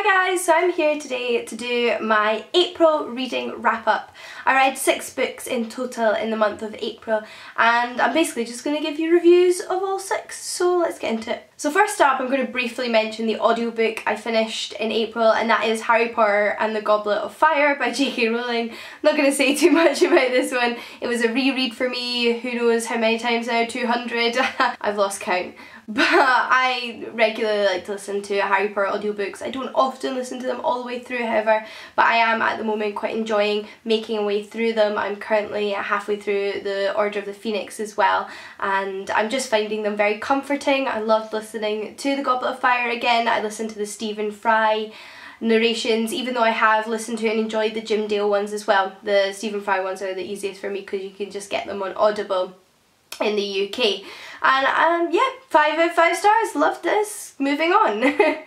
Hi guys, so I'm here today to do my April reading wrap up. I read 6 books in total in the month of April and I'm basically just going to give you reviews of all 6, so let's get into it. So first up, I'm going to briefly mention the audiobook I finished in April, and that is Harry Potter and the Goblet of Fire by J.K. Rowling. I'm not going to say too much about this one. It was a reread for me, who knows how many times now, 200? I've lost count. But I regularly like to listen to Harry Potter audiobooks. I don't often listen to them all the way through, however, but I am at the moment quite enjoying making a way through them. I'm currently halfway through the Order of the Phoenix as well, and I'm just finding them very comforting. I loved listening to the Goblet of Fire again. I listened to the Stephen Fry narrations, even though I have listened to and enjoyed the Jim Dale ones as well. The Stephen Fry ones are the easiest for me because you can just get them on Audible in the UK. And yeah, 5 out of 5 stars, loved this, moving on.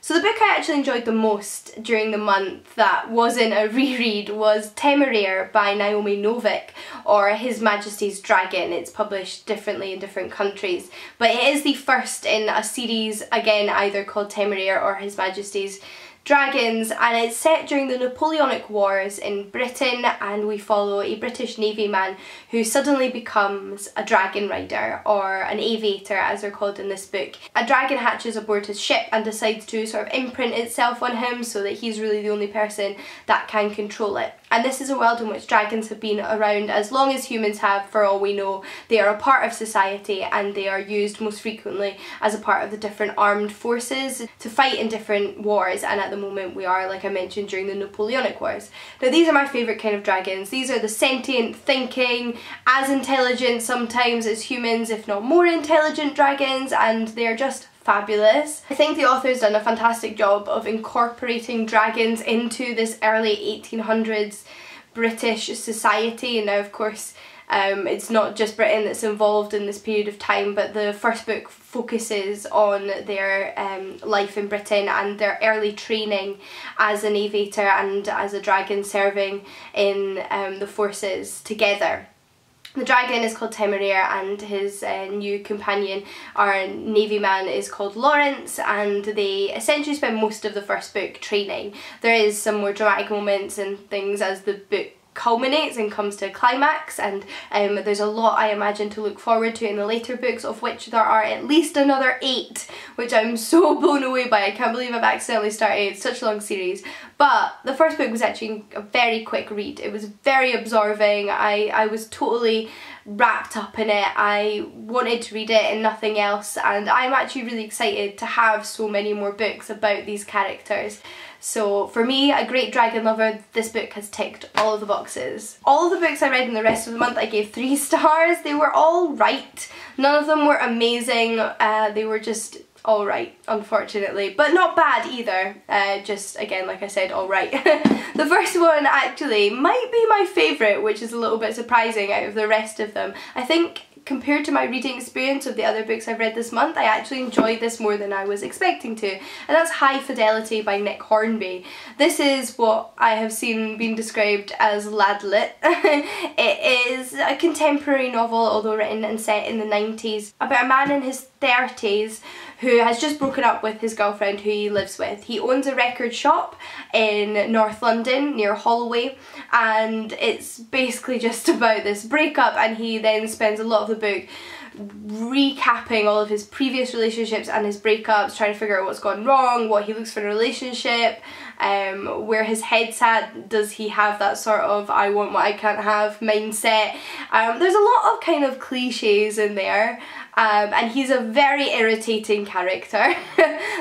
So the book I actually enjoyed the most during the month that wasn't a reread was Tamara by Naomi Novik, or His Majesty's Dragon. It's published differently in different countries, but it is the first in a series, again either called Tamara or His Majesty's Dragons, and it's set during the Napoleonic Wars in Britain, and we follow a British Navy man who suddenly becomes a dragon rider, or an aviator as they're called in this book. A dragon hatches aboard his ship and decides to sort of imprint itself on him so that he's really the only person that can control it. And this is a world in which dragons have been around as long as humans have, for all we know. They are a part of society and they are used most frequently as a part of the different armed forces to fight in different wars, and at the moment we are, like I mentioned, during the Napoleonic Wars. Now these are my favourite kind of dragons. These are the sentient, thinking, as intelligent sometimes as humans, if not more intelligent dragons, and they're just fabulous. I think the author's done a fantastic job of incorporating dragons into this early 1800s British society, and now of course it's not just Britain that's involved in this period of time, but the first book focuses on their life in Britain and their early training as an aviator and as a dragon serving in the forces together. The dragon is called Tamara and his new companion, our navy man, is called Lawrence, and they essentially spend most of the first book training. There is some more dramatic moments and things as the book culminates and comes to a climax, and there's a lot, I imagine, to look forward to in the later books, of which there are at least another 8, which I'm so blown away by. I can't believe I've accidentally started such a long series. But the first book was actually a very quick read. It was very absorbing. I was totally wrapped up in it. I wanted to read it and nothing else, and I'm actually really excited to have so many more books about these characters. So for me, a great dragon lover, this book has ticked all of the boxes. All of the books I read in the rest of the month I gave 3 stars. They were all right. None of them were amazing. They were just alright, unfortunately, but not bad either. Just again, like I said, alright. The first one actually might be my favourite, which is a little bit surprising out of the rest of them. I think compared to my reading experience of the other books I've read this month, I actually enjoyed this more than I was expecting to, and that's High Fidelity by Nick Hornby. This is what I have seen being described as ladlit. It is a contemporary novel, although written and set in the 90s, about a man in his 30s who has just broken up with his girlfriend who he lives with. He owns a record shop in North London near Holloway, and it's basically just about this breakup, and he then spends a lot of the book recapping all of his previous relationships and his breakups, trying to figure out what's gone wrong, what he looks for in a relationship, where his head's at. Does he have that sort of I want what I can't have mindset? There's a lot of kind of cliches in there, and he's a very irritating character.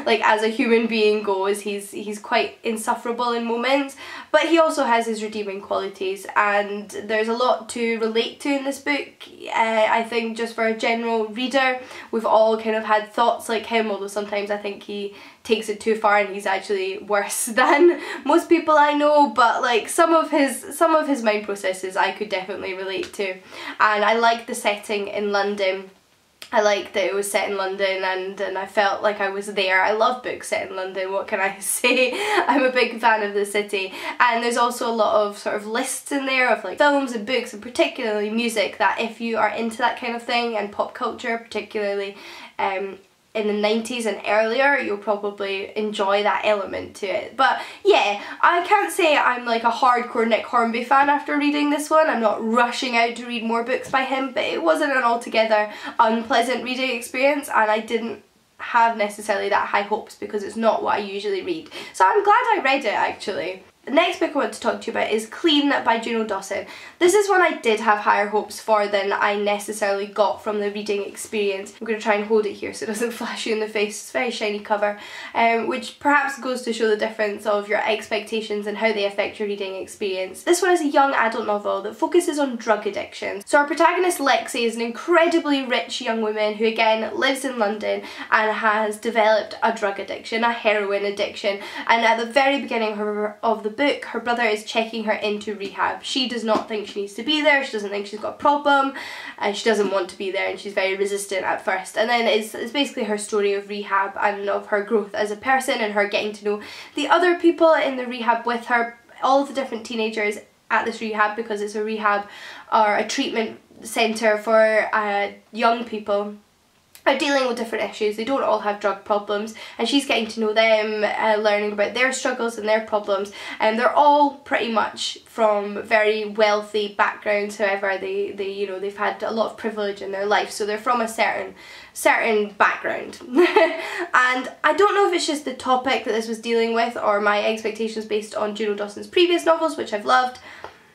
Like, as a human being goes, he's quite insufferable in moments, but he also has his redeeming qualities, and there's a lot to relate to in this book. I think just for a general reader, we've all kind of had thoughts like him, although sometimes I think he takes it too far and he's actually worse than most people I know, but like some of his mind processes I could definitely relate to. And I like the setting in London. I liked that it was set in London, and I felt like I was there. I love books set in London, what can I say? I'm a big fan of the city. And there's also a lot of sort of lists in there of like films and books, and particularly music, that if you are into that kind of thing and pop culture particularly, in the 90s and earlier, you'll probably enjoy that element to it. But yeah, I can't say I'm like a hardcore Nick Hornby fan after reading this one. I'm not rushing out to read more books by him, but it wasn't an altogether unpleasant reading experience, and I didn't have necessarily that high hopes because it's not what I usually read. So I'm glad I read it actually. The next book I want to talk to you about is Clean by Juno Dawson. This is one I did have higher hopes for than I necessarily got from the reading experience. I'm going to try and hold it here so it doesn't flash you in the face. It's a very shiny cover, which perhaps goes to show the difference of your expectations and how they affect your reading experience. This one is a young adult novel that focuses on drug addiction. So our protagonist Lexi is an incredibly rich young woman who again lives in London and has developed a drug addiction, a heroin addiction, and at the very beginning of the book, her brother is checking her into rehab. She does not think she needs to be there, she doesn't think she's got a problem, and she doesn't want to be there, and she's very resistant at first. And then it's basically her story of rehab and of her growth as a person and her getting to know the other people in the rehab with her, all of the different teenagers at this rehab, because it's a rehab or a treatment centre for young people are dealing with different issues. They don't all have drug problems, and she's getting to know them, learning about their struggles and their problems, and they're all pretty much from very wealthy backgrounds. However, they've had a lot of privilege in their life, so they're from a certain background. And I don't know if it's just the topic that this was dealing with or my expectations based on Juno Dawson's previous novels, which I've loved,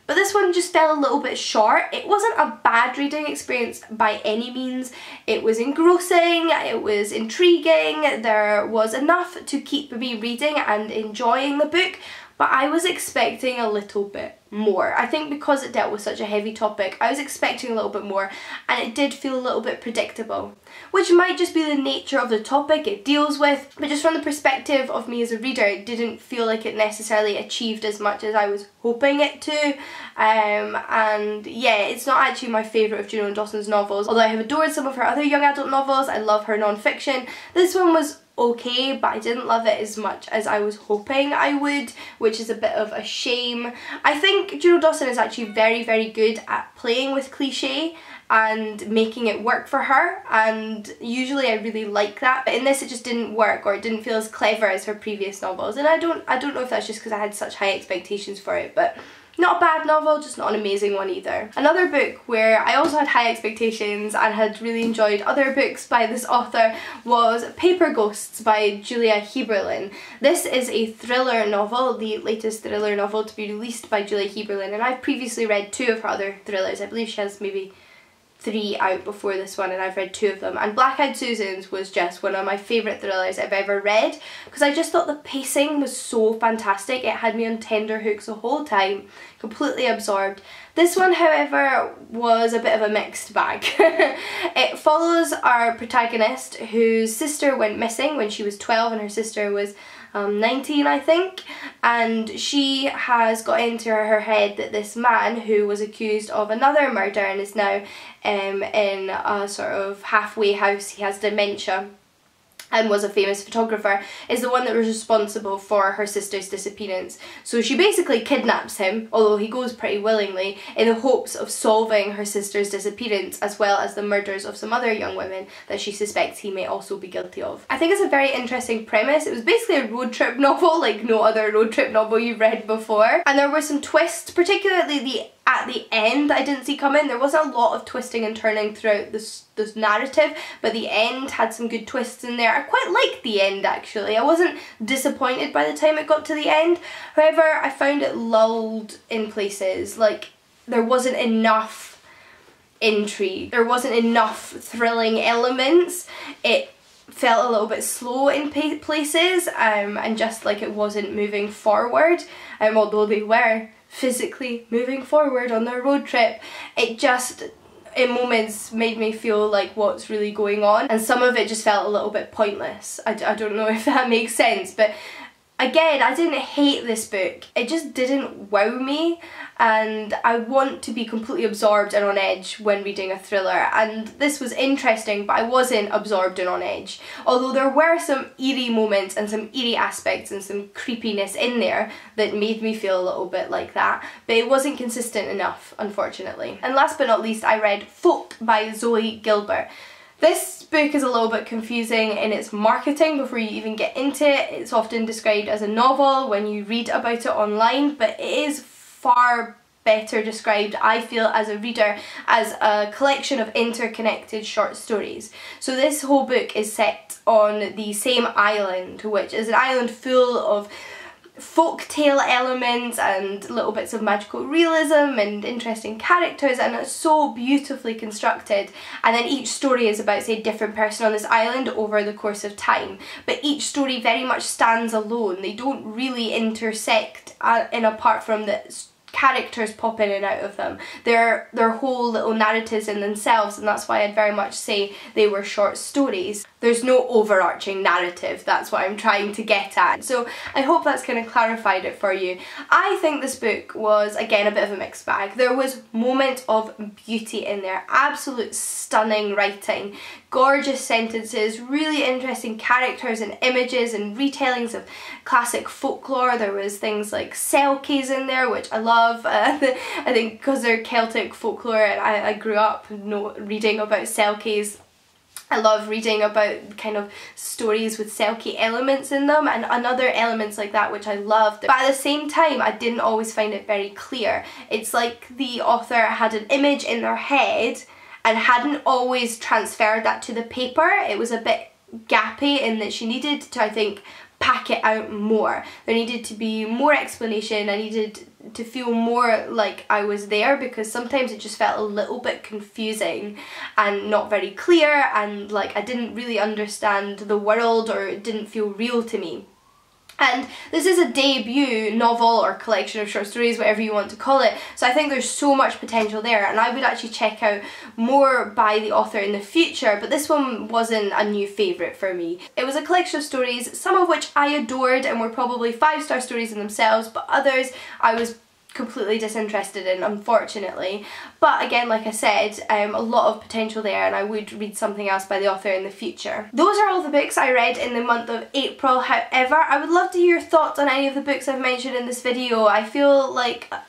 but this one just fell a little bit short. It wasn't a bad reading experience by any means. It was engrossing, it was intriguing, there was enough to keep me reading and enjoying the book, but I was expecting a little bit more. I think because it dealt with such a heavy topic, I was expecting a little bit more, and it did feel a little bit predictable, which might just be the nature of the topic it deals with, but just from the perspective of me as a reader, it didn't feel like it necessarily achieved as much as I was hoping it to. And yeah, it's not actually my favourite of Juno Dawson's novels, although I have adored some of her other young adult novels. I love her non-fiction. This one was okay, but I didn't love it as much as I was hoping I would, which is a bit of a shame. I think Juno Dawson is actually very, very good at playing with cliche and making it work for her, and usually I really like that, but in this it just didn't work, or it didn't feel as clever as her previous novels, and I don't know if that's just because I had such high expectations for it, but not a bad novel, just not an amazing one either. Another book where I also had high expectations and had really enjoyed other books by this author was Paper Ghosts by Julia Heberlin. This is a thriller novel, the latest thriller novel to be released by Julia Heberlin, and I've previously read 2 of her other thrillers. I believe she has maybe 3 out before this one, and I've read 2 of them, and Black Eyed Susans was just one of my favourite thrillers I've ever read, because I just thought the pacing was so fantastic. It had me on tenterhooks the whole time, completely absorbed. This one, however, was a bit of a mixed bag. It follows our protagonist whose sister went missing when she was 12 and her sister was 19, I think, and she has got into her head that this man who was accused of another murder and is now in a sort of halfway house, he has dementia and was a famous photographer, is the one that was responsible for her sister's disappearance. So she basically kidnaps him, although he goes pretty willingly, in the hopes of solving her sister's disappearance as well as the murders of some other young women that she suspects he may also be guilty of. I think it's a very interesting premise. It was basically a road trip novel like no other road trip novel you've read before, and there were some twists, particularly at the end, I didn't see coming. There wasn't a lot of twisting and turning throughout this narrative, but the end had some good twists in there. I quite liked the end actually. I wasn't disappointed by the time it got to the end. However, I found it lulled in places. Like, there wasn't enough intrigue. There wasn't enough thrilling elements. It felt a little bit slow in places, and just like it wasn't moving forward, although they were physically moving forward on their road trip. It just, in moments, made me feel like what's really going on, and some of it just felt a little bit pointless. I don't know if that makes sense, but again, I didn't hate this book. It just didn't wow me, and I want to be completely absorbed and on edge when reading a thriller, and this was interesting, but I wasn't absorbed and on edge. Although there were some eerie moments and some eerie aspects and some creepiness in there that made me feel a little bit like that, but it wasn't consistent enough, unfortunately. And last but not least, I read Folk by Zoe Gilbert. This book is a little bit confusing in its marketing before you even get into it. It's often described as a novel when you read about it online, but it is far better described, I feel, as a reader, as a collection of interconnected short stories. So this whole book is set on the same island, which is an island full of folktale elements and little bits of magical realism and interesting characters, and it's so beautifully constructed. And then each story is about, say, a different person on this island over the course of time, but each story very much stands alone. They don't really intersect in apart from the characters pop in and out of them. They're whole little narratives in themselves, and that's why I'd very much say they were short stories. There's no overarching narrative, that's what I'm trying to get at. So I hope that's kind of clarified it for you. I think this book was, again, a bit of a mixed bag. There was moments of beauty in there, absolute stunning writing, gorgeous sentences, really interesting characters and images and retellings of classic folklore. There was things like selkies in there, which I love. I think because they're Celtic folklore, and I grew up reading about selkies. I love reading about kind of stories with selkie elements in them and other elements like that, which I loved. But at the same time, I didn't always find it very clear. It's like the author had an image in their head and hadn't always transferred that to the paper. It was a bit gappy in that she needed to, I think, pack it out more. There needed to be more explanation. I needed to feel more like I was there, because sometimes it just felt a little bit confusing and not very clear, and like I didn't really understand the world, or it didn't feel real to me. And this is a debut novel or collection of short stories, whatever you want to call it, so I think there's so much potential there, and I would actually check out more by the author in the future, but this one wasn't a new favourite for me. It was a collection of stories, some of which I adored and were probably 5-star stories in themselves, but others I was completely disinterested in, unfortunately. But again, like I said, a lot of potential there, and I would read something else by the author in the future. Those are all the books I read in the month of April. However, I would love to hear your thoughts on any of the books I've mentioned in this video. I feel a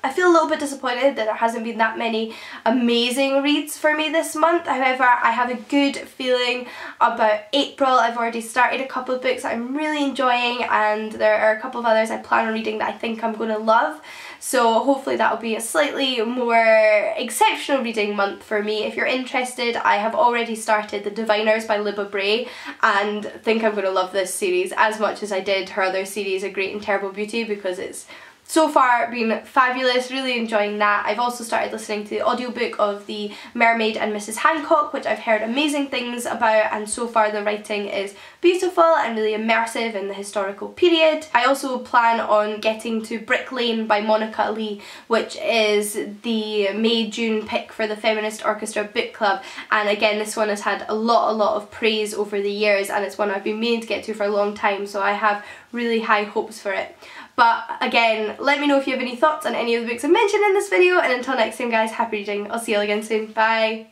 little bit disappointed that there hasn't been that many amazing reads for me this month. However, I have a good feeling about April. I've already started a couple of books that I'm really enjoying, and there are a couple of others I plan on reading that I think I'm going to love. So hopefully that'll be a slightly more exceptional reading month for me. If you're interested, I have already started The Diviners by Libba Bray, and think I'm going to love this series as much as I did her other series, A Great and Terrible Beauty, because it's so far been fabulous, really enjoying that. I've also started listening to the audiobook of The Mermaid and Mrs. Hancock, which I've heard amazing things about, and so far the writing is beautiful and really immersive in the historical period. I also plan on getting to Brick Lane by Monica Lee, which is the May-June pick for the Feminist Orchestra Book Club, and again this one has had a lot of praise over the years, and it's one I've been meaning to get to for a long time, so I have really high hopes for it. But again, let me know if you have any thoughts on any of the books I mentioned in this video, and until next time guys, happy reading. I'll see you all again soon. Bye!